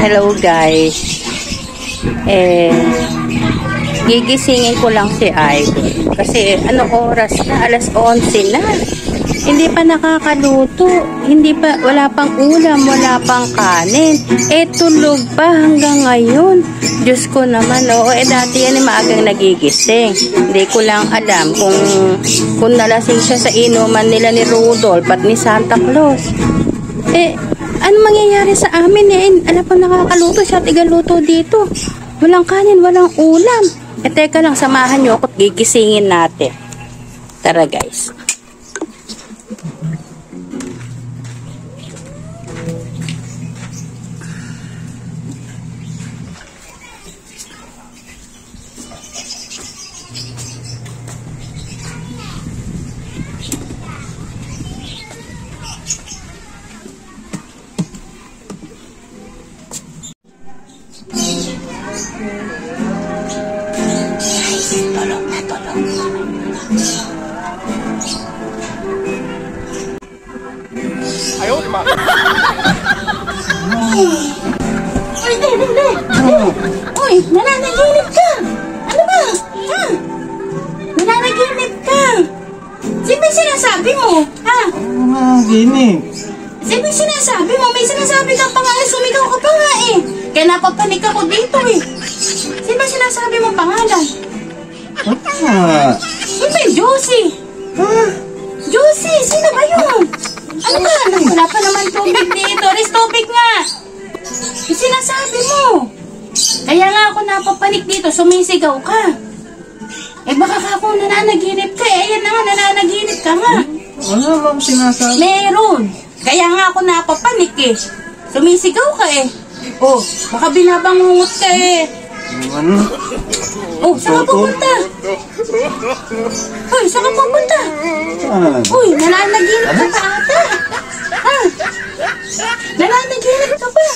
Hello guys. Gigisingin ko lang si Idol. Kasi ano oras na? Alas 11 na. Hindi pa nakakaluto. Wala pang ulam, wala pang kanin. Tulog pa hanggang ngayon. Diyos ko naman, dati yan maagang nagigising. Hindi ko lang alam kung nalasing siya sa inuman nila ni Rudolph at ni Santa Claus. Ano mangyayari sa amin Alam pa nakakaluto siya at igaluto dito. Walang kanin, walang ulam. Teka lang, samahan nyo ako at gigisingin natin. Tara guys. Uy, nananaginip ka! Ano ba? Ha? Nananaginip ka! Sino ba sinasabi mo? Ha? Nananaginip? Sino ba sinasabi mo? May sinasabi ka pa nga, sumigaw ka pa nga Kaya napapanik ako dito Sino ba sinasabi mo pangalan? Sino ba yung Josie? Josie, sino ba yun? Ano ba? Wala pa naman tubig dito. Riz, tubig nga! Yung sinasabi mo. Kaya nga ako napapanik dito, sumisigaw ka. Baka ka kung nananaginip ka ayan na nga, nananaginip ka nga. Ano naman sinasabi? Meron. Kaya nga ako napapanik Sumisigaw ka baka binabangungot ka Ano? Saan ka pupunta? Saan ka pupunta? Nananaginip ka pa ata. Nananaginip ka pa.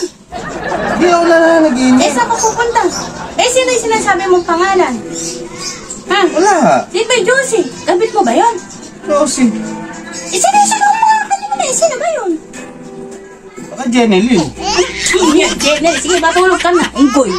Hindi ako nananaginip. Saan ka pupunta? Sino yung sinasabi mong pangalan? Wala. Sino ba yung Josie? Gabit mo ba yun? Josie. Sinisigaw mo nga kanina Sino ba yun? Baka Jenelyn. Jenel, sige matulog ka na. Inggoy.